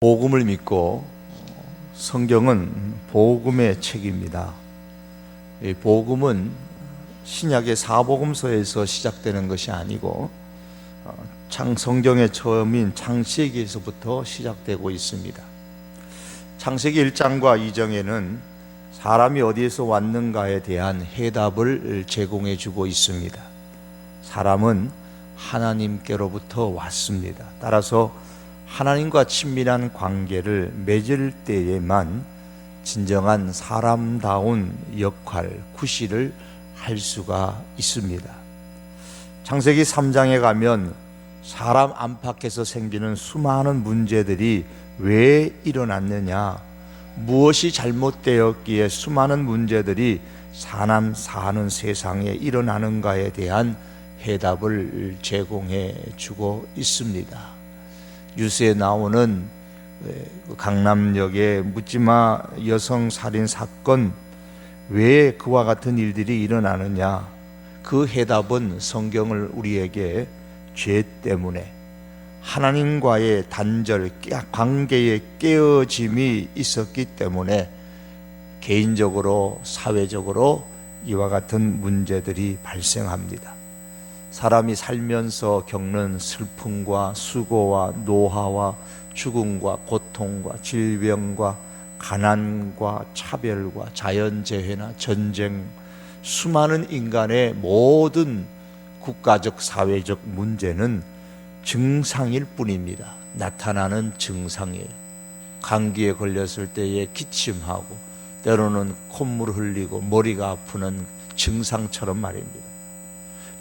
복음을 믿고 성경은 복음의 책입니다. 이 복음은 신약의 사복음서에서 시작되는 것이 아니고 성경의 처음인 창세기에서부터 시작되고 있습니다. 창세기 1장과 2장에는 사람이 어디에서 왔는가에 대한 해답을 제공해 주고 있습니다. 사람은 하나님께로부터 왔습니다. 따라서 하나님과 친밀한 관계를 맺을 때에만 진정한 사람다운 역할, 구실을 할 수가 있습니다. 창세기 3장에 가면 사람 안팎에서 생기는 수많은 문제들이 왜 일어났느냐, 무엇이 잘못되었기에 수많은 문제들이 사람 사는 세상에 일어나는가에 대한 해답을 제공해 주고 있습니다. 뉴스에 나오는 강남역의 묻지마 여성 살인 사건, 왜 그와 같은 일들이 일어나느냐? 그 해답은 성경을 우리에게 죄 때문에 하나님과의 단절, 관계의 깨어짐이 있었기 때문에 개인적으로, 사회적으로 이와 같은 문제들이 발생합니다. 사람이 살면서 겪는 슬픔과 수고와 노화와 죽음과 고통과 질병과 가난과 차별과 자연재해나 전쟁, 수많은 인간의 모든 국가적 사회적 문제는 증상일 뿐입니다. 나타나는 증상이에요. 감기에 걸렸을 때에 기침하고 때로는 콧물 흘리고 머리가 아프는 증상처럼 말입니다.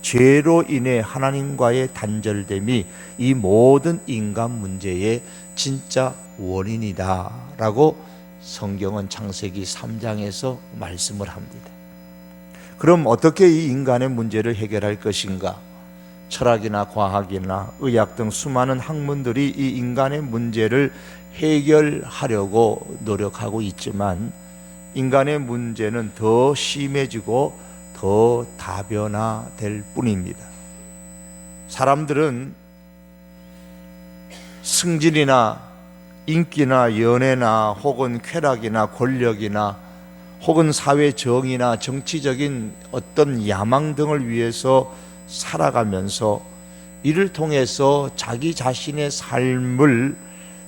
죄로 인해 하나님과의 단절됨이 이 모든 인간 문제의 진짜 원인이다 라고 성경은 창세기 3장에서 말씀을 합니다. 그럼 어떻게 이 인간의 문제를 해결할 것인가? 철학이나 과학이나 의학 등 수많은 학문들이 이 인간의 문제를 해결하려고 노력하고 있지만 인간의 문제는 더 심해지고 더 다변화될 뿐입니다. 사람들은 승진이나 인기나 연애나 혹은 쾌락이나 권력이나 혹은 사회 정의나 정치적인 어떤 야망 등을 위해서 살아가면서 이를 통해서 자기 자신의 삶을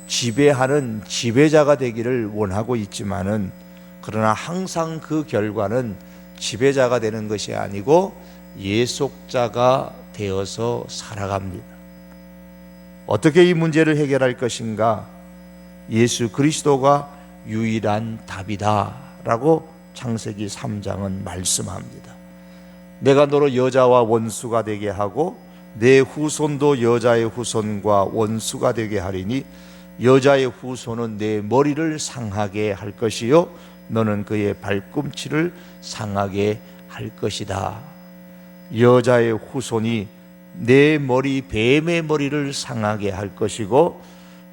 지배하는 지배자가 되기를 원하고 있지만은, 그러나 항상 그 결과는 지배자가 되는 것이 아니고 예속자가 되어서 살아갑니다. 어떻게 이 문제를 해결할 것인가? 예수 그리스도가 유일한 답이다 라고 창세기 3장은 말씀합니다. 내가 너로 여자와 원수가 되게 하고 내 후손도 여자의 후손과 원수가 되게 하리니 여자의 후손은 내 머리를 상하게 할 것이요 너는 그의 발꿈치를 상하게 할 것이다. 여자의 후손이 내 머리, 뱀의 머리를 상하게 할 것이고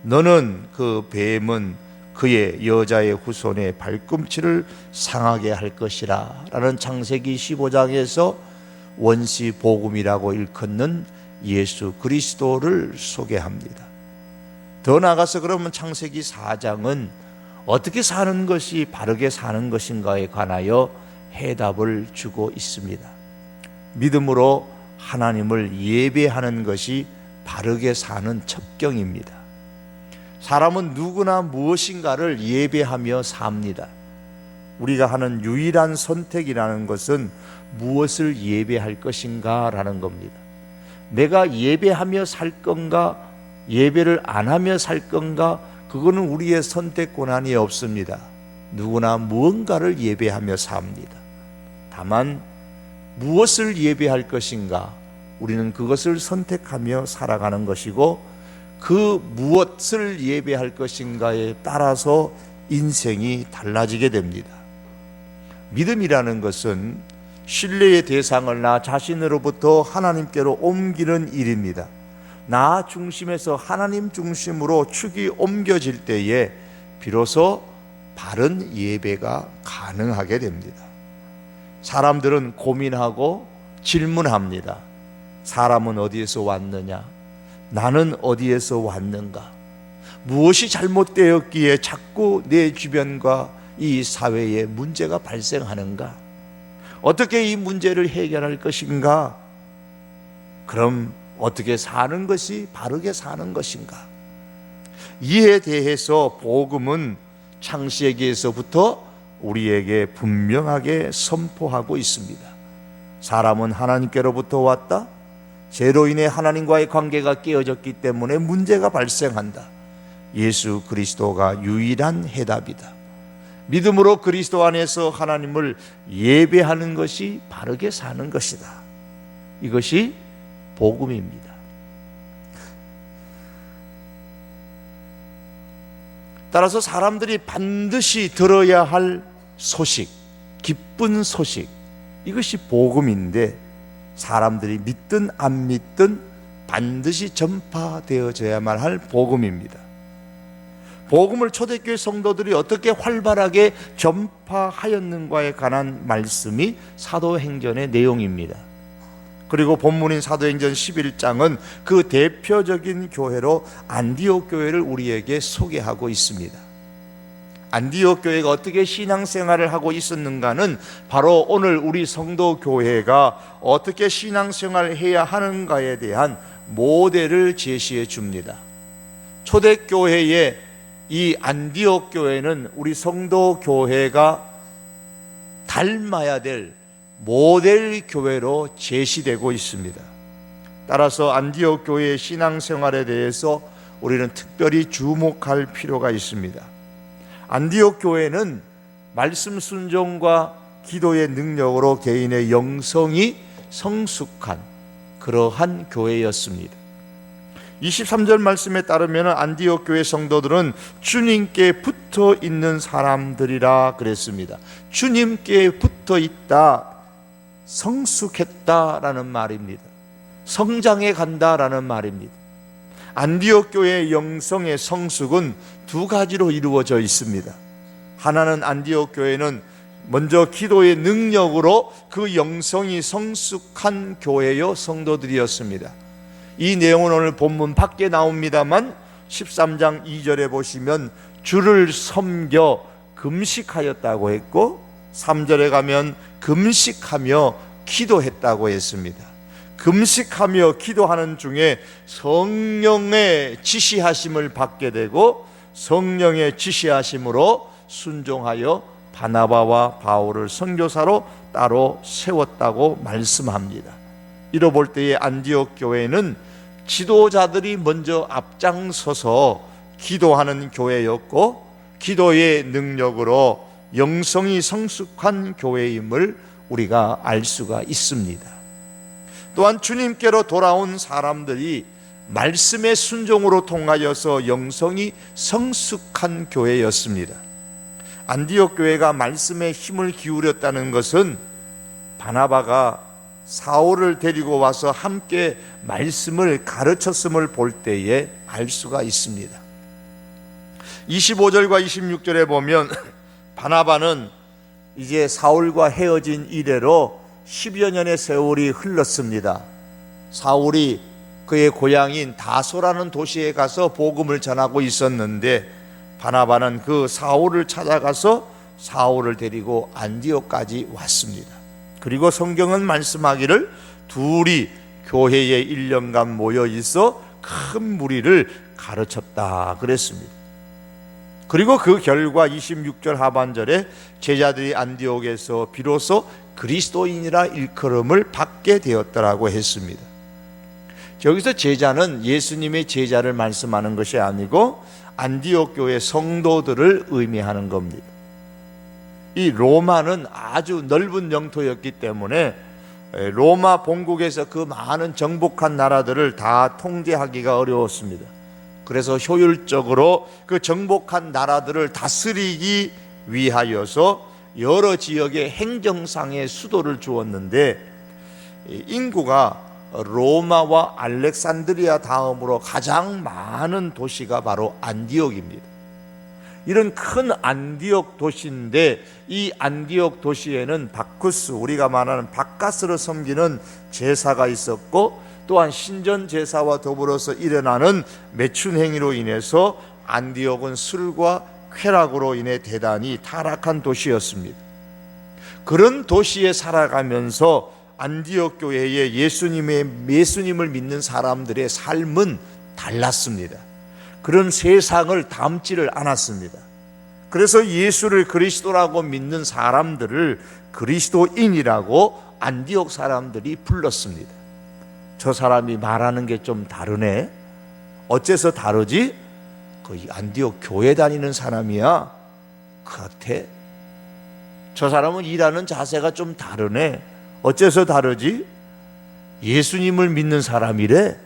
너는 그 뱀은 그의 여자의 후손의 발꿈치를 상하게 할 것이라 라는 창세기 15장에서 원시 복음이라고 일컫는 예수 그리스도를 소개합니다. 더 나아가서 그러면 창세기 4장은 어떻게 사는 것이 바르게 사는 것인가에 관하여 해답을 주고 있습니다. 믿음으로 하나님을 예배하는 것이 바르게 사는 첩경입니다. 사람은 누구나 무엇인가를 예배하며 삽니다. 우리가 하는 유일한 선택이라는 것은 무엇을 예배할 것인가 라는 겁니다. 내가 예배하며 살 건가, 예배를 안 하며 살 건가, 그거는 우리의 선택 권한이 없습니다. 누구나 무언가를 예배하며 삽니다. 다만 무엇을 예배할 것인가, 우리는 그것을 선택하며 살아가는 것이고 그 무엇을 예배할 것인가에 따라서 인생이 달라지게 됩니다. 믿음이라는 것은 신뢰의 대상을 나 자신으로부터 하나님께로 옮기는 일입니다. 나 중심에서 하나님 중심으로 축이 옮겨질 때에 비로소 바른 예배가 가능하게 됩니다. 사람들은 고민하고 질문합니다. 사람은 어디에서 왔느냐? 나는 어디에서 왔는가? 무엇이 잘못되었기에 자꾸 내 주변과 이 사회에 문제가 발생하는가? 어떻게 이 문제를 해결할 것인가? 그럼 어떻게 사는 것이 바르게 사는 것인가? 이에 대해서 복음은 창세기에서부터 우리에게 분명하게 선포하고 있습니다. 사람은 하나님께로부터 왔다. 죄로 인해 하나님과의 관계가 깨어졌기 때문에 문제가 발생한다. 예수 그리스도가 유일한 해답이다. 믿음으로 그리스도 안에서 하나님을 예배하는 것이 바르게 사는 것이다. 이것이 복음입니다. 따라서 사람들이 반드시 들어야 할 소식, 기쁜 소식, 이것이 복음인데 사람들이 믿든 안 믿든 반드시 전파되어져야만 할 복음입니다. 복음을 초대교회 성도들이 어떻게 활발하게 전파하였는가에 관한 말씀이 사도행전의 내용입니다. 그리고 본문인 사도행전 11장은 그 대표적인 교회로 안디옥 교회를 우리에게 소개하고 있습니다. 안디옥 교회가 어떻게 신앙생활을 하고 있었는가는 바로 오늘 우리 성도 교회가 어떻게 신앙생활을 해야 하는가에 대한 모델을 제시해 줍니다. 초대교회의 이 안디옥 교회는 우리 성도 교회가 닮아야 될 모델 교회로 제시되고 있습니다. 따라서 안디옥 교회의 신앙생활에 대해서 우리는 특별히 주목할 필요가 있습니다. 안디옥 교회는 말씀 순종과 기도의 능력으로 개인의 영성이 성숙한 그러한 교회였습니다. 23절 말씀에 따르면 안디옥 교회 성도들은 주님께 붙어 있는 사람들이라 그랬습니다. 주님께 붙어 있다, 성숙했다라는 말입니다. 성장해 간다라는 말입니다. 안디옥 교회의 영성의 성숙은 두 가지로 이루어져 있습니다. 하나는 안디옥 교회는 먼저 기도의 능력으로 그 영성이 성숙한 교회요 성도들이었습니다. 이 내용은 오늘 본문 밖에 나옵니다만 13장 2절에 보시면 주를 섬겨 금식하였다고 했고 3절에 가면 금식하며 기도했다고 했습니다. 금식하며 기도하는 중에 성령의 지시하심을 받게 되고 성령의 지시하심으로 순종하여 바나바와 바울을 선교사로 따로 세웠다고 말씀합니다. 이로 볼 때에 안디옥 교회는 지도자들이 먼저 앞장서서 기도하는 교회였고 기도의 능력으로 영성이 성숙한 교회임을 우리가 알 수가 있습니다. 또한 주님께로 돌아온 사람들이 말씀의 순종으로 통하여서 영성이 성숙한 교회였습니다. 안디옥 교회가 말씀에 힘을 기울였다는 것은 바나바가 사울을 데리고 와서 함께 말씀을 가르쳤음을 볼 때에 알 수가 있습니다. 25절과 26절에 보면 바나바는 이제 사울과 헤어진 이래로 10여 년의 세월이 흘렀습니다. 사울이 그의 고향인 다소라는 도시에 가서 복음을 전하고 있었는데 바나바는 그 사울을 찾아가서 사울을 데리고 안디옥까지 왔습니다. 그리고 성경은 말씀하기를 둘이 교회에 1년간 모여 있어 큰 무리를 가르쳤다 그랬습니다. 그리고 그 결과 26절 하반절에 제자들이 안디옥에서 비로소 그리스도인이라 일컬음을 받게 되었더라고 했습니다. 여기서 제자는 예수님의 제자를 말씀하는 것이 아니고 안디옥 교회 성도들을 의미하는 겁니다. 이 로마는 아주 넓은 영토였기 때문에 로마 본국에서 그 많은 정복한 나라들을 다 통제하기가 어려웠습니다. 그래서 효율적으로 그 정복한 나라들을 다스리기 위하여서 여러 지역에 행정상의 수도를 주었는데 인구가 로마와 알렉산드리아 다음으로 가장 많은 도시가 바로 안디옥입니다. 이런 큰 안디옥 도시인데 이 안디옥 도시에는 바쿠스, 우리가 말하는 바카스를 섬기는 제사가 있었고 또한 신전 제사와 더불어서 일어나는 매춘 행위로 인해서 안디옥은 술과 쾌락으로 인해 대단히 타락한 도시였습니다. 그런 도시에 살아가면서 안디옥 교회의 예수님을 믿는 사람들의 삶은 달랐습니다. 그런 세상을 닮지를 않았습니다. 그래서 예수를 그리스도라고 믿는 사람들을 그리스도인이라고 안디옥 사람들이 불렀습니다. 저 사람이 말하는 게 좀 다르네. 어째서 다르지? 그 안디옥 교회 다니는 사람이야. 그렇대. 저 사람은 일하는 자세가 좀 다르네. 어째서 다르지? 예수님을 믿는 사람이래.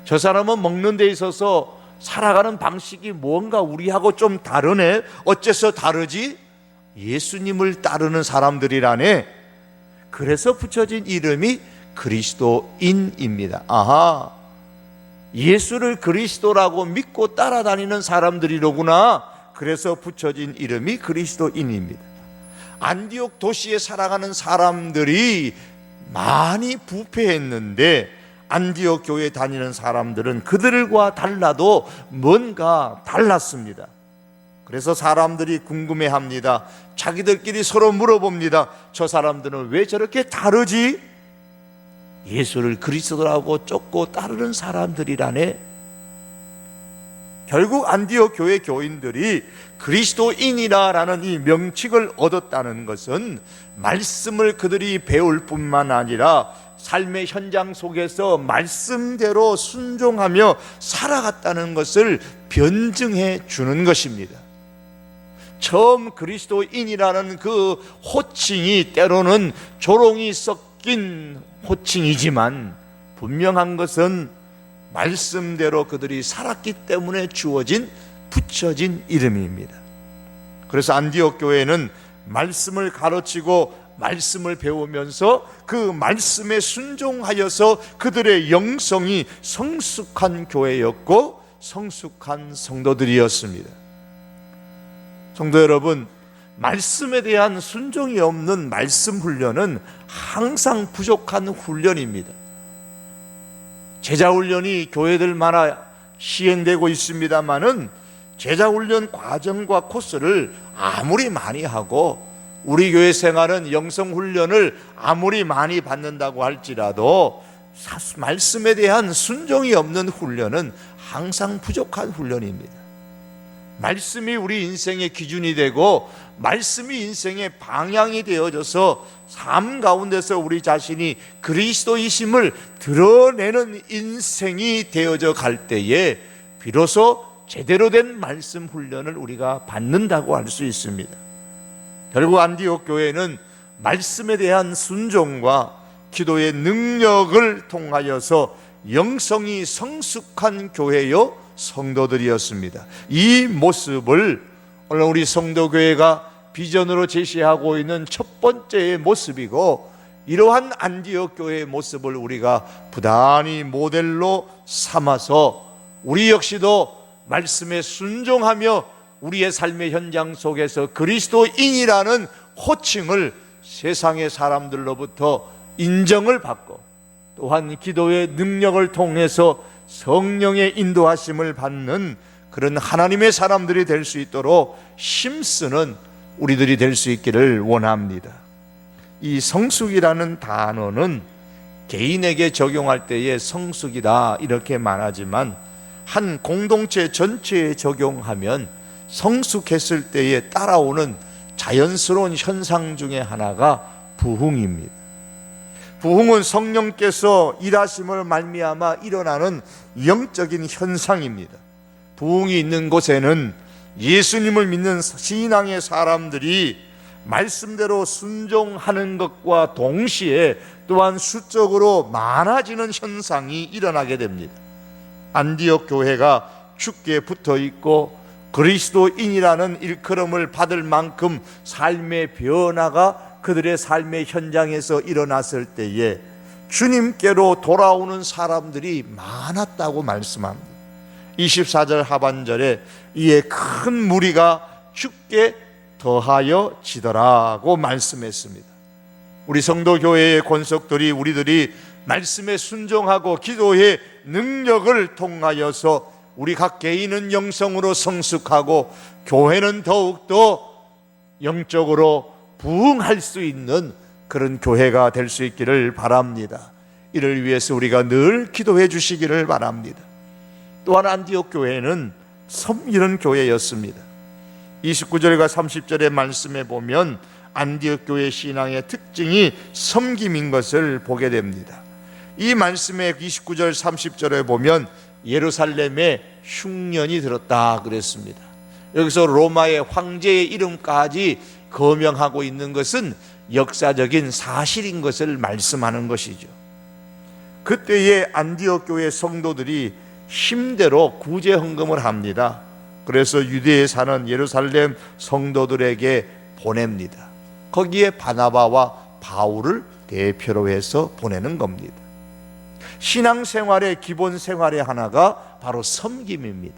저 사람은 먹는 데 있어서 살아가는 방식이 뭔가 우리하고 좀 다르네. 어째서 다르지? 예수님을 따르는 사람들이라네. 그래서 붙여진 이름이 그리스도인입니다. 아하, 예수를 그리스도라고 믿고 따라다니는 사람들이로구나. 그래서 붙여진 이름이 그리스도인입니다. 안디옥 도시에 살아가는 사람들이 많이 부패했는데 안디옥 교회 다니는 사람들은 그들과 달라도 뭔가 달랐습니다. 그래서 사람들이 궁금해합니다. 자기들끼리 서로 물어봅니다. 저 사람들은 왜 저렇게 다르지? 예수를 그리스도라고 쫓고 따르는 사람들이라네. 결국 안디옥 교회 교인들이 그리스도인이라는 이 명칭을 얻었다는 것은 말씀을 그들이 배울 뿐만 아니라 삶의 현장 속에서 말씀대로 순종하며 살아갔다는 것을 변증해 주는 것입니다. 처음 그리스도인이라는 그 호칭이 때로는 조롱이 섞인 호칭이지만 분명한 것은 말씀대로 그들이 살았기 때문에 주어진 붙여진 이름입니다. 그래서 안디옥 교회는 말씀을 가르치고 말씀을 배우면서 그 말씀에 순종하여서 그들의 영성이 성숙한 교회였고 성숙한 성도들이었습니다. 성도 여러분, 말씀에 대한 순종이 없는 말씀 훈련은 항상 부족한 훈련입니다. 제자훈련이 교회들마다 시행되고 있습니다마는 제자훈련 과정과 코스를 아무리 많이 하고 우리 교회 생활은 영성훈련을 아무리 많이 받는다고 할지라도 말씀에 대한 순종이 없는 훈련은 항상 부족한 훈련입니다. 말씀이 우리 인생의 기준이 되고 말씀이 인생의 방향이 되어져서 삶 가운데서 우리 자신이 그리스도이심을 드러내는 인생이 되어져 갈 때에 비로소 제대로 된 말씀 훈련을 우리가 받는다고 할 수 있습니다. 결국 안디옥 교회는 말씀에 대한 순종과 기도의 능력을 통하여서 영성이 성숙한 교회요 성도들이었습니다. 이 모습을 오늘 우리 성도교회가 비전으로 제시하고 있는 첫 번째의 모습이고, 이러한 안디옥 교회의 모습을 우리가 부단히 모델로 삼아서 우리 역시도 말씀에 순종하며 우리의 삶의 현장 속에서 그리스도인이라는 호칭을 세상의 사람들로부터 인정을 받고 또한 기도의 능력을 통해서 성령의 인도하심을 받는 그런 하나님의 사람들이 될 수 있도록 힘쓰는 우리들이 될 수 있기를 원합니다. 이 성숙이라는 단어는 개인에게 적용할 때에 성숙이다 이렇게 말하지만 한 공동체 전체에 적용하면 성숙했을 때에 따라오는 자연스러운 현상 중에 하나가 부흥입니다. 부흥은 성령께서 일하심을 말미암아 일어나는 영적인 현상입니다. 부흥이 있는 곳에는 예수님을 믿는 신앙의 사람들이 말씀대로 순종하는 것과 동시에 또한 수적으로 많아지는 현상이 일어나게 됩니다. 안디옥 교회가 죽게 붙어 있고 그리스도인이라는 일컬음을 받을 만큼 삶의 변화가 그들의 삶의 현장에서 일어났을 때에 주님께로 돌아오는 사람들이 많았다고 말씀합니다. 24절 하반절에 이에 큰 무리가 죽게 더하여 지더라고 말씀했습니다. 우리 성도교회의 권속들이 우리들이 말씀에 순종하고 기도의 능력을 통하여서 우리 각 개인은 영성으로 성숙하고 교회는 더욱더 영적으로 부흥할 수 있는 그런 교회가 될 수 있기를 바랍니다. 이를 위해서 우리가 늘 기도해 주시기를 바랍니다. 또한 안디옥 교회는 섬기는 교회였습니다. 29절과 30절의 말씀에 보면 안디옥 교회 신앙의 특징이 섬김인 것을 보게 됩니다. 이 말씀의 29절 30절에 보면 예루살렘에 흉년이 들었다 그랬습니다. 여기서 로마의 황제의 이름까지 거명하고 있는 것은 역사적인 사실인 것을 말씀하는 것이죠. 그때의 안디옥 교회 성도들이 힘대로 구제 헌금을 합니다. 그래서 유대에 사는 예루살렘 성도들에게 보냅니다. 거기에 바나바와 바울을 대표로 해서 보내는 겁니다. 신앙생활의 기본 생활의 하나가 바로 섬김입니다.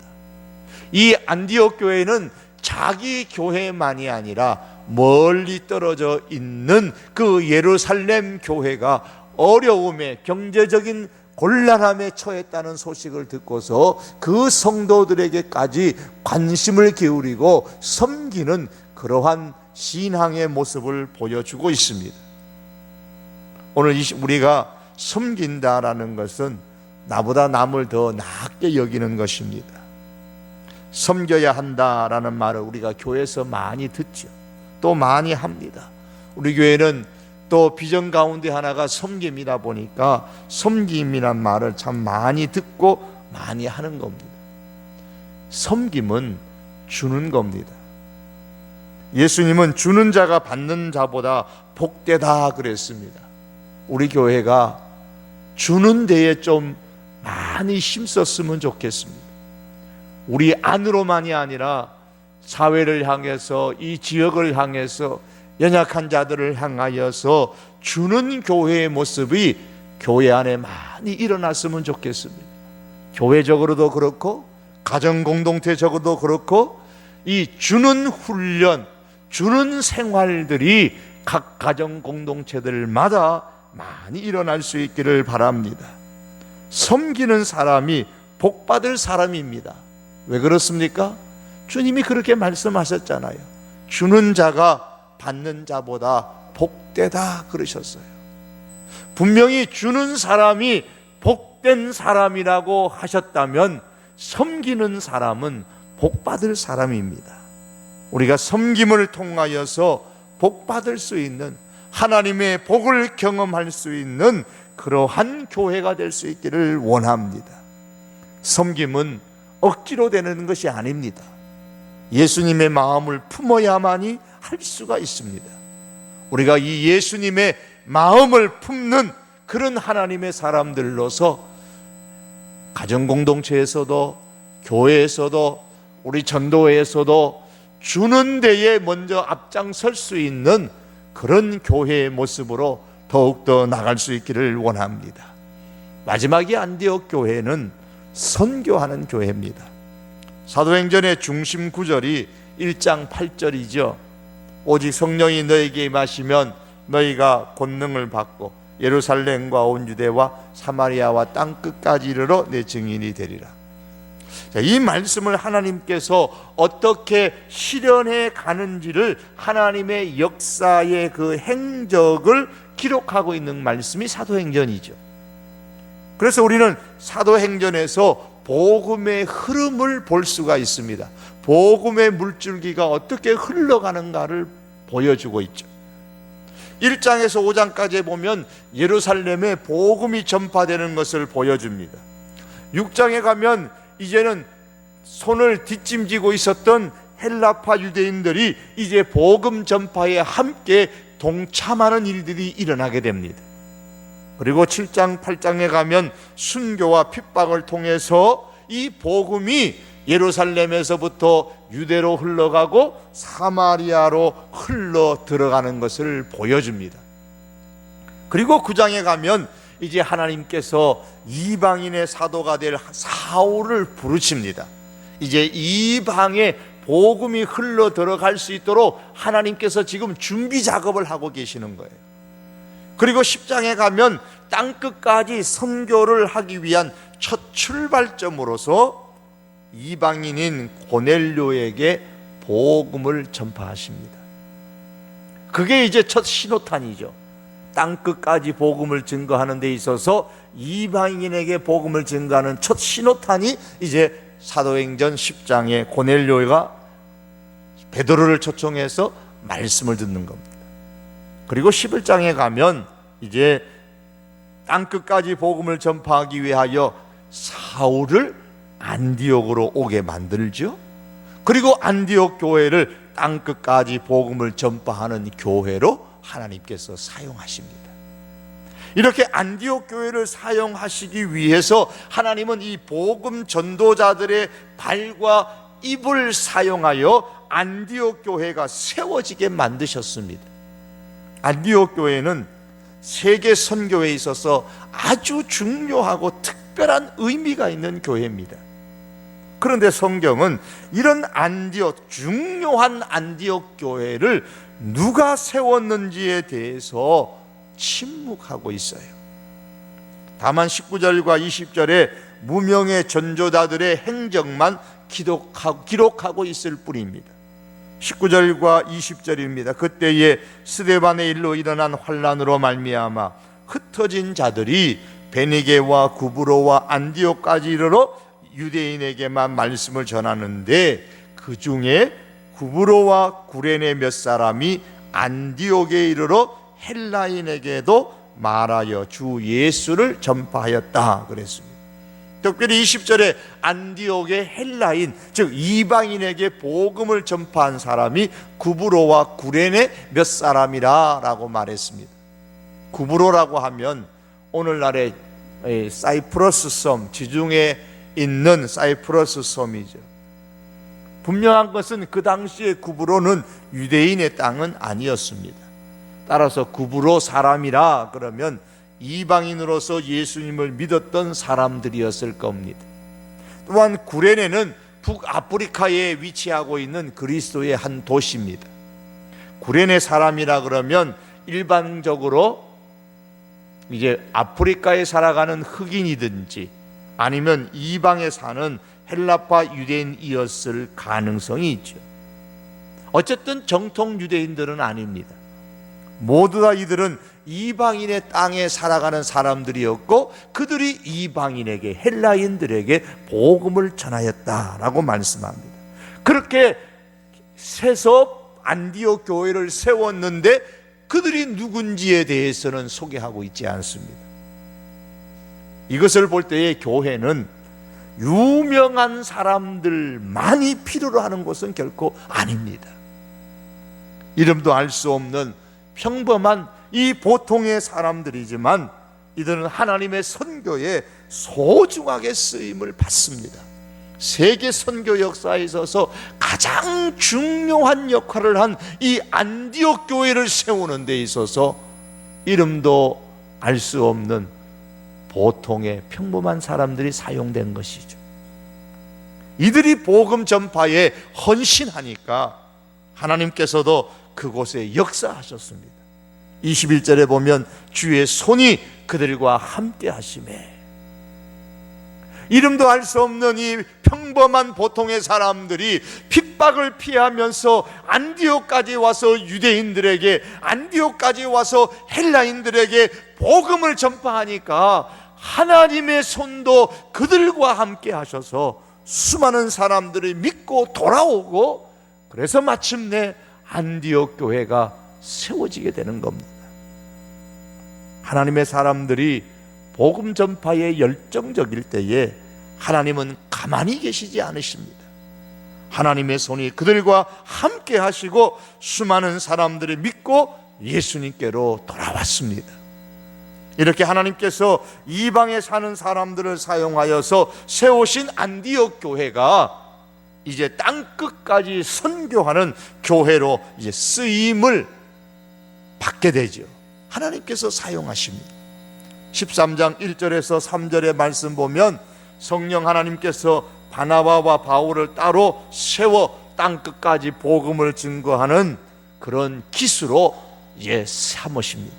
이 안디옥 교회는 자기 교회만이 아니라 멀리 떨어져 있는 그 예루살렘 교회가 어려움에, 경제적인 곤란함에 처했다는 소식을 듣고서 그 성도들에게까지 관심을 기울이고 섬기는 그러한 신앙의 모습을 보여주고 있습니다. 오늘 우리가 섬긴다라는 것은 나보다 남을 더 낫게 여기는 것입니다. 섬겨야 한다라는 말을 우리가 교회에서 많이 듣죠. 또 많이 합니다. 우리 교회는 또 비전 가운데 하나가 섬김이다 보니까 섬김이란 말을 참 많이 듣고 많이 하는 겁니다. 섬김은 주는 겁니다. 예수님은 주는 자가 받는 자보다 복되다 그랬습니다. 우리 교회가 주는 데에 좀 많이 힘썼으면 좋겠습니다. 우리 안으로만이 아니라 사회를 향해서, 이 지역을 향해서, 연약한 자들을 향하여서 주는 교회의 모습이 교회 안에 많이 일어났으면 좋겠습니다. 교회적으로도 그렇고 가정 공동체적으로도 그렇고 이 주는 훈련, 주는 생활들이 각 가정 공동체들마다 많이 일어날 수 있기를 바랍니다. 섬기는 사람이 복받을 사람입니다. 왜 그렇습니까? 주님이 그렇게 말씀하셨잖아요. 주는 자가 받는 자보다 복되다 그러셨어요. 분명히 주는 사람이 복된 사람이라고 하셨다면 섬기는 사람은 복받을 사람입니다. 우리가 섬김을 통하여서 복받을 수 있는, 하나님의 복을 경험할 수 있는 그러한 교회가 될 수 있기를 원합니다. 섬김은 억지로 되는 것이 아닙니다. 예수님의 마음을 품어야만이 할 수가 있습니다. 우리가 이 예수님의 마음을 품는 그런 하나님의 사람들로서 가정공동체에서도, 교회에서도, 우리 전도회에서도 주는 데에 먼저 앞장설 수 있는 그런 교회의 모습으로 더욱더 나갈 수 있기를 원합니다. 마지막에 안디옥 교회는 선교하는 교회입니다. 사도행전의 중심 구절이 1장 8절이죠. 오직 성령이 너에게 임하시면 너희가 권능을 받고 예루살렘과 온 유대와 사마리아와 땅끝까지 이르러 내 증인이 되리라. 이 말씀을 하나님께서 어떻게 실현해 가는지를, 하나님의 역사의 그 행적을 기록하고 있는 말씀이 사도행전이죠. 그래서 우리는 사도행전에서 복음의 흐름을 볼 수가 있습니다. 복음의 물줄기가 어떻게 흘러가는가를 보여주고 있죠. 1장에서 5장까지 보면 예루살렘에 복음이 전파되는 것을 보여줍니다. 6장에 가면 이제는 손을 뒷짐지고 있었던 헬라파 유대인들이 이제 복음 전파에 함께 동참하는 일들이 일어나게 됩니다. 그리고 7장 8장에 가면 순교와 핍박을 통해서 이 복음이 예루살렘에서부터 유대로 흘러가고 사마리아로 흘러 들어가는 것을 보여줍니다. 그리고 9장에 가면 이제 하나님께서 이방인의 사도가 될 사울을 부르십니다. 이제 이방에 복음이 흘러 들어갈 수 있도록 하나님께서 지금 준비 작업을 하고 계시는 거예요. 그리고 10장에 가면 땅끝까지 선교를 하기 위한 첫 출발점으로서 이방인인 고넬료에게 복음을 전파하십니다. 그게 이제 첫 신호탄이죠. 땅끝까지 복음을 증거하는 데 있어서 이방인에게 복음을 증거하는 첫 신호탄이 이제 사도행전 10장에 고넬료가 베드로를 초청해서 말씀을 듣는 겁니다. 그리고 11장에 가면 이제 땅끝까지 복음을 전파하기 위하여 사울을 안디옥으로 오게 만들죠. 그리고 안디옥 교회를 땅끝까지 복음을 전파하는 교회로 하나님께서 사용하십니다. 이렇게 안디옥 교회를 사용하시기 위해서 하나님은 이 복음 전도자들의 발과 입을 사용하여 안디옥 교회가 세워지게 만드셨습니다. 안디옥 교회는 세계 선교에 있어서 아주 중요하고 특별한 의미가 있는 교회입니다. 그런데 성경은 이런 안디옥, 중요한 안디옥 교회를 누가 세웠는지에 대해서 침묵하고 있어요. 다만 19절과 20절에 무명의 전도자들의 행적만 기록하고 있을 뿐입니다. 19절과 20절입니다. 그때에 스데반의 일로 일어난 환란으로 말미암아 흩어진 자들이 베니게와 구브로와 안디옥까지 이르러 유대인에게만 말씀을 전하는데, 그 중에 구브로와 구레네 몇 사람이 안디옥에 이르러 헬라인에게도 말하여 주 예수를 전파하였다 그랬습니다. 특별히 20절에 안디옥의 헬라인, 즉 이방인에게 복음을 전파한 사람이 구브로와 구레네 몇 사람이라 라고 말했습니다. 구브로라고 하면 오늘날의 사이프러스 섬, 지중해 있는 사이프러스 섬이죠. 분명한 것은 그 당시에 구브로는 유대인의 땅은 아니었습니다. 따라서 구브로 사람이라 그러면 이방인으로서 예수님을 믿었던 사람들이었을 겁니다. 또한 구레네는 북아프리카에 위치하고 있는 그리스도의 한 도시입니다. 구레네 사람이라 그러면 일반적으로 이제 아프리카에 살아가는 흑인이든지 아니면 이방에 사는 헬라파 유대인이었을 가능성이 있죠. 어쨌든 정통 유대인들은 아닙니다. 모두 다 이들은 이방인의 땅에 살아가는 사람들이었고, 그들이 이방인에게, 헬라인들에게 복음을 전하였다라고 말씀합니다. 그렇게 세서 안디옥 교회를 세웠는데 그들이 누군지에 대해서는 소개하고 있지 않습니다. 이것을 볼 때의 교회는 유명한 사람들만이 필요로 하는 것은 결코 아닙니다. 이름도 알 수 없는 평범한 이 보통의 사람들이지만 이들은 하나님의 선교에 소중하게 쓰임을 받습니다. 세계 선교 역사에 있어서 가장 중요한 역할을 한 이 안디옥 교회를 세우는 데 있어서 이름도 알 수 없는 보통의 평범한 사람들이 사용된 것이죠. 이들이 복음 전파에 헌신하니까 하나님께서도 그곳에 역사하셨습니다. 21절에 보면 주의 손이 그들과 함께 하시매, 이름도 알 수 없는 이 평범한 보통의 사람들이 핍박을 피하면서 안디옥까지 와서 유대인들에게, 안디옥까지 와서 헬라인들에게 복음을 전파하니까 하나님의 손도 그들과 함께 하셔서 수많은 사람들이 믿고 돌아오고, 그래서 마침내 안디옥 교회가 세워지게 되는 겁니다. 하나님의 사람들이 복음 전파에 열정적일 때에 하나님은 가만히 계시지 않으십니다. 하나님의 손이 그들과 함께 하시고 수많은 사람들이 믿고 예수님께로 돌아왔습니다. 이렇게 하나님께서 이방에 사는 사람들을 사용하여서 세우신 안디옥 교회가 이제 땅끝까지 선교하는 교회로 이제 쓰임을 받게 되죠. 하나님께서 사용하십니다. 13장 1절에서 3절의 말씀 보면 성령 하나님께서 바나바와 바울을 따로 세워 땅끝까지 복음을 증거하는 그런 기수로 이제 삼으십니다.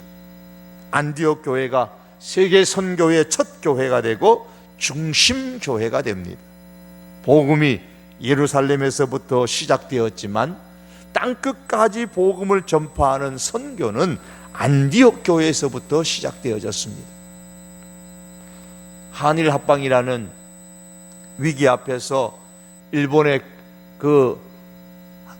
안디옥 교회가 세계 선교의 첫 교회가 되고 중심 교회가 됩니다. 복음이 예루살렘에서부터 시작되었지만 땅끝까지 복음을 전파하는 선교는 안디옥 교회에서부터 시작되어졌습니다. 한일 합방이라는 위기 앞에서 일본의 그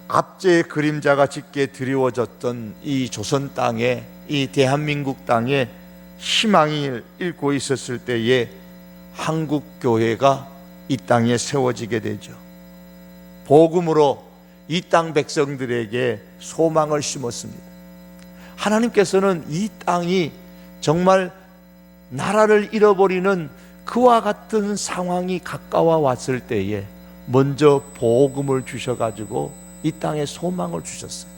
압제의 그림자가 짙게 드리워졌던 이 조선 땅에, 이 대한민국 땅에 희망을 잃고 있었을 때에 한국 교회가 이 땅에 세워지게 되죠. 복음으로 이 땅 백성들에게 소망을 심었습니다. 하나님께서는 이 땅이 정말 나라를 잃어버리는 그와 같은 상황이 가까워 왔을 때에 먼저 복음을 주셔가지고 이 땅에 소망을 주셨어요.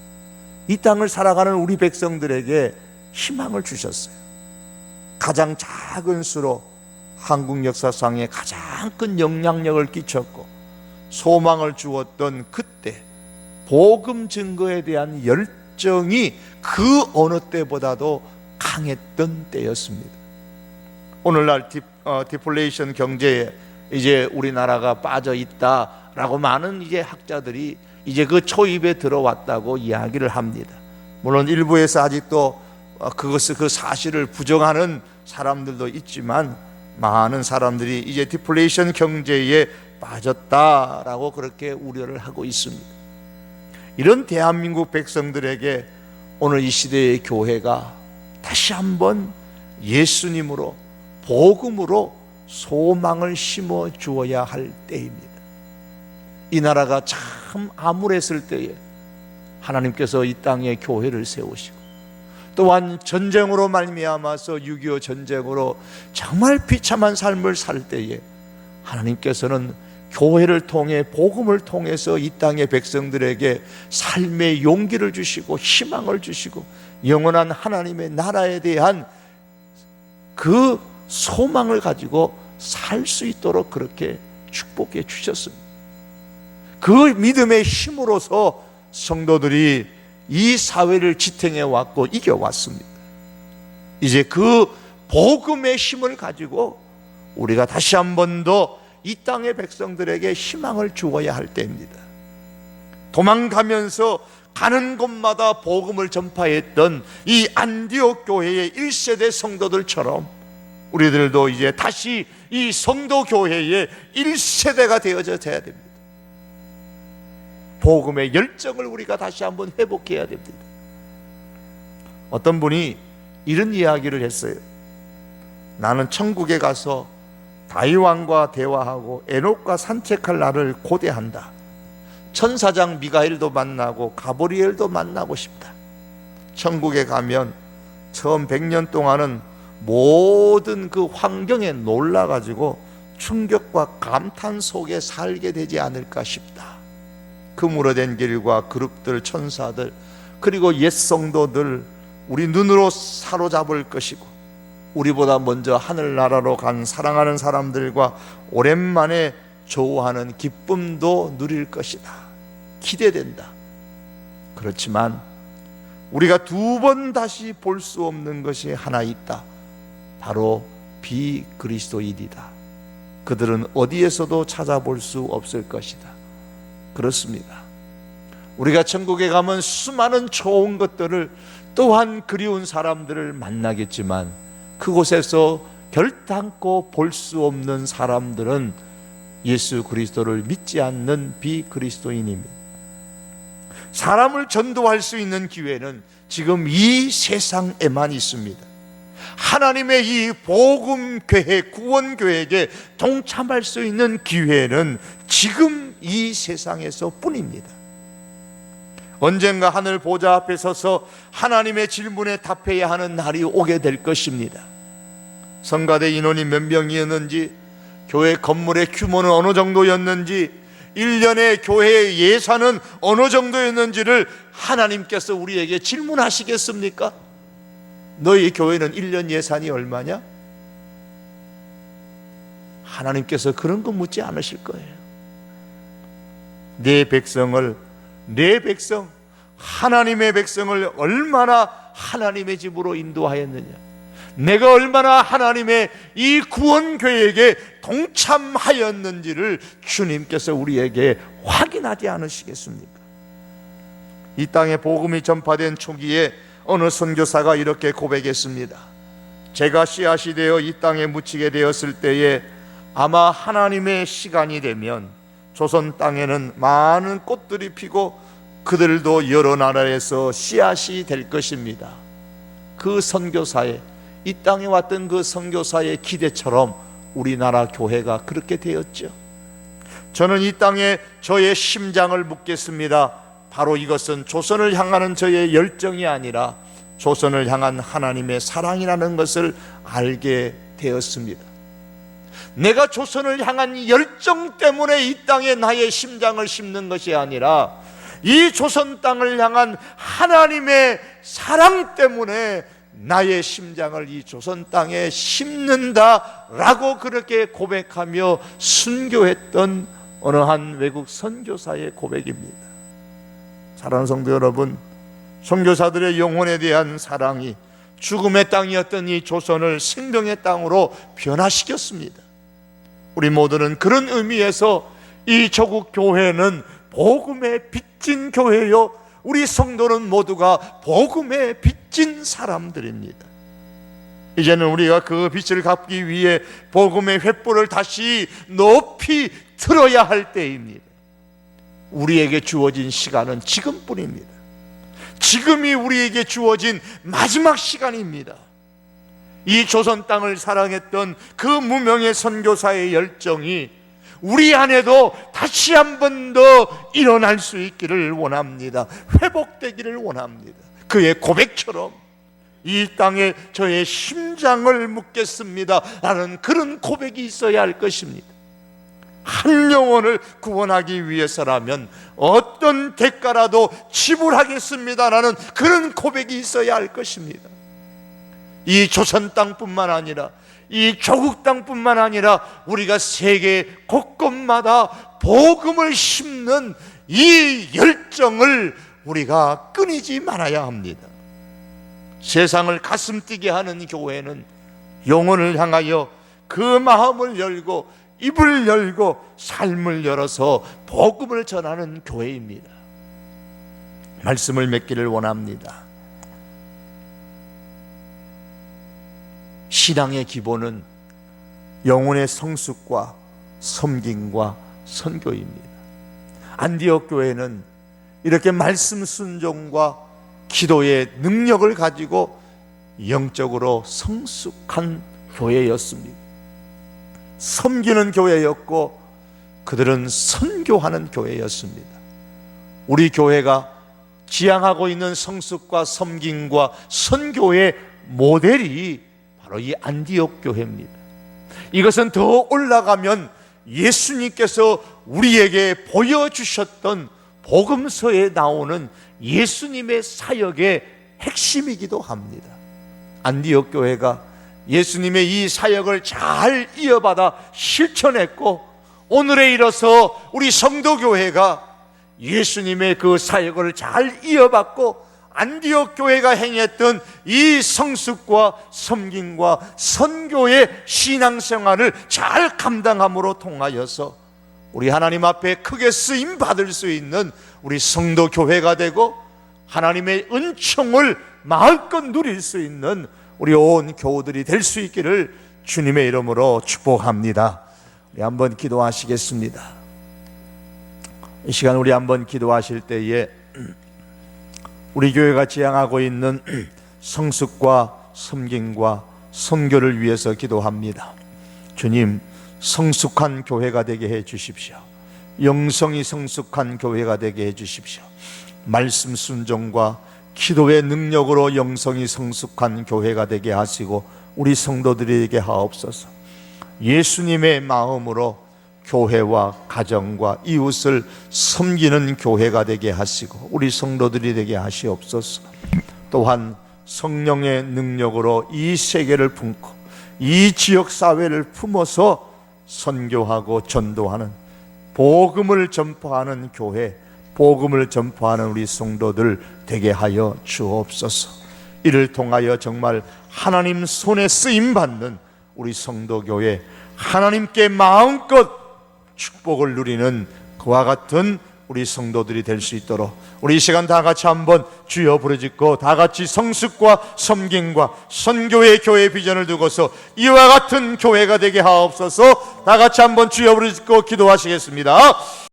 이 땅을 살아가는 우리 백성들에게 희망을 주셨어요. 가장 작은 수로 한국 역사상에 가장 큰 영향력을 끼쳤고 소망을 주었던 그때 복음 증거에 대한 열정이 그 어느 때보다도 강했던 때였습니다. 오늘날 디플레이션 경제에 이제 우리나라가 빠져 있다라고 많은 이제 학자들이 이제 그 초입에 들어왔다고 이야기를 합니다. 물론 일부에서 아직도 그 사실을 부정하는 사람들도 있지만 많은 사람들이 이제 디플레이션 경제에 빠졌다라고 그렇게 우려를 하고 있습니다. 이런 대한민국 백성들에게 오늘 이 시대의 교회가 다시 한번 예수님으로 복음으로 소망을 심어 주어야 할 때입니다. 이 나라가 참 암울했을 때에 하나님께서 이 땅에 교회를 세우시고 또한 전쟁으로 말미암아서 6.25 전쟁으로 정말 비참한 삶을 살 때에 하나님께서는 교회를 통해 복음을 통해서 이 땅의 백성들에게 삶의 용기를 주시고 희망을 주시고 영원한 하나님의 나라에 대한 그 소망을 가지고 살 수 있도록 그렇게 축복해 주셨습니다. 그 믿음의 힘으로서 성도들이 이 사회를 지탱해 왔고 이겨왔습니다. 이제 그 복음의 힘을 가지고 우리가 다시 한 번 더 이 땅의 백성들에게 희망을 주어야 할 때입니다. 도망가면서 가는 곳마다 복음을 전파했던 이 안디옥 교회의 1세대 성도들처럼 우리들도 이제 다시 이 성도 교회의 1세대가 되어져야 됩니다. 복음의 열정을 우리가 다시 한번 회복해야 됩니다. 어떤 분이 이런 이야기를 했어요. 나는 천국에 가서 다윗왕과 대화하고 에녹과 산책할 날을 고대한다. 천사장 미가엘도 만나고 가브리엘도 만나고 싶다. 천국에 가면 처음 100년 동안은 모든 그 환경에 놀라가지고 충격과 감탄 속에 살게 되지 않을까 싶다. 금으로 된 길과 그룹들, 천사들, 그리고 옛 성도들 우리 눈으로 사로잡을 것이고 우리보다 먼저 하늘나라로 간 사랑하는 사람들과 오랜만에 조우하는 기쁨도 누릴 것이다. 기대된다. 그렇지만 우리가 두 번 다시 볼 수 없는 것이 하나 있다. 바로 비그리스도인이다. 그들은 어디에서도 찾아볼 수 없을 것이다. 그렇습니다. 우리가 천국에 가면 수많은 좋은 것들을 또한 그리운 사람들을 만나겠지만 그곳에서 결단코 볼 수 없는 사람들은 예수 그리스도를 믿지 않는 비그리스도인입니다. 사람을 전도할 수 있는 기회는 지금 이 세상에만 있습니다. 하나님의 이 복음교회, 구원교회에게 동참할 수 있는 기회는 지금 이 세상에서 뿐입니다. 언젠가 하늘 보좌 앞에 서서 하나님의 질문에 답해야 하는 날이 오게 될 것입니다. 성가대 인원이 몇 명이었는지, 교회 건물의 규모는 어느 정도였는지, 1년의 교회의 예산은 어느 정도였는지를 하나님께서 우리에게 질문하시겠습니까? 너희 교회는 1년 예산이 얼마냐? 하나님께서 그런 거 묻지 않으실 거예요. 내 백성을, 내 백성, 하나님의 백성을 얼마나 하나님의 집으로 인도하였느냐, 내가 얼마나 하나님의 이 구원 계획에 동참하였는지를 주님께서 우리에게 확인하지 않으시겠습니까? 이 땅에 복음이 전파된 초기에 어느 선교사가 이렇게 고백했습니다. 제가 씨앗이 되어 이 땅에 묻히게 되었을 때에 아마 하나님의 시간이 되면 조선 땅에는 많은 꽃들이 피고 그들도 여러 나라에서 씨앗이 될 것입니다. 그 선교사의, 이 땅에 왔던 그 선교사의 기대처럼 우리나라 교회가 그렇게 되었죠. 저는 이 땅에 저의 심장을 묻겠습니다. 바로 이것은 조선을 향하는 저의 열정이 아니라 조선을 향한 하나님의 사랑이라는 것을 알게 되었습니다. 내가 조선을 향한 열정 때문에 이 땅에 나의 심장을 심는 것이 아니라 이 조선 땅을 향한 하나님의 사랑 때문에 나의 심장을 이 조선 땅에 심는다라고 그렇게 고백하며 순교했던 어느 한 외국 선교사의 고백입니다. 사랑하는 성도 여러분, 선교사들의 영혼에 대한 사랑이 죽음의 땅이었던 이 조선을 생명의 땅으로 변화시켰습니다. 우리 모두는 그런 의미에서 이 조국 교회는 복음의 빚진 교회요, 우리 성도는 모두가 복음의 빚진 사람들입니다. 이제는 우리가 그 빚을 갚기 위해 복음의 횃불을 다시 높이 들어야 할 때입니다. 우리에게 주어진 시간은 지금뿐입니다. 지금이 우리에게 주어진 마지막 시간입니다. 이 조선 땅을 사랑했던 그 무명의 선교사의 열정이 우리 안에도 다시 한 번 더 일어날 수 있기를 원합니다. 회복되기를 원합니다. 그의 고백처럼 이 땅에 저의 심장을 묻겠습니다 라는 그런 고백이 있어야 할 것입니다. 한 영혼을 구원하기 위해서라면 어떤 대가라도 지불하겠습니다라는 그런 고백이 있어야 할 것입니다. 이 조선 땅뿐만 아니라 이 조국 땅뿐만 아니라 우리가 세계 곳곳마다 복음을 심는 이 열정을 우리가 끊이지 말아야 합니다. 세상을 가슴 뛰게 하는 교회는 영혼을 향하여 그 마음을 열고 입을 열고 삶을 열어서 복음을 전하는 교회입니다. 말씀을 맺기를 원합니다. 신앙의 기본은 영혼의 성숙과 섬김과 선교입니다. 안디옥 교회는 이렇게 말씀 순종과 기도의 능력을 가지고 영적으로 성숙한 교회였습니다. 섬기는 교회였고 그들은 선교하는 교회였습니다. 우리 교회가 지향하고 있는 성숙과 섬김과 선교의 모델이 바로 이 안디옥 교회입니다. 이것은 더 올라가면 예수님께서 우리에게 보여주셨던 복음서에 나오는 예수님의 사역의 핵심이기도 합니다. 안디옥 교회가 예수님의 이 사역을 잘 이어받아 실천했고 오늘에 이르러서 우리 성도교회가 예수님의 그 사역을 잘 이어받고 안디옥 교회가 행했던 이 성숙과 섬김과 선교의 신앙생활을 잘 감당함으로 통하여서 우리 하나님 앞에 크게 쓰임 받을 수 있는 우리 성도교회가 되고 하나님의 은총을 마음껏 누릴 수 있는 우리 온 교우들이 될 수 있기를 주님의 이름으로 축복합니다. 우리 한번 기도하시겠습니다. 이 시간 우리 한번 기도하실 때에 우리 교회가 지향하고 있는 성숙과 섬김과 선교를 위해서 기도합니다. 주님, 성숙한 교회가 되게 해 주십시오. 영성이 성숙한 교회가 되게 해 주십시오. 말씀 순종과 기도의 능력으로 영성이 성숙한 교회가 되게 하시고 우리 성도들에게 하옵소서. 예수님의 마음으로 교회와 가정과 이웃을 섬기는 교회가 되게 하시고 우리 성도들이 되게 하시옵소서. 또한 성령의 능력으로 이 세계를 품고 이 지역사회를 품어서 선교하고 전도하는 복음을 전파하는 교회, 복음을 전파하는 우리 성도들 되게 하여 주옵소서. 이를 통하여 정말 하나님 손에 쓰임받는 우리 성도교회, 하나님께 마음껏 축복을 누리는 그와 같은 우리 성도들이 될 수 있도록 우리 이 시간 다 같이 한번 주여 부르짖고 다 같이 성숙과 섬김과 선교의 교회 비전을 두고서 이와 같은 교회가 되게 하옵소서. 다 같이 한번 주여 부르짖고 기도하시겠습니다.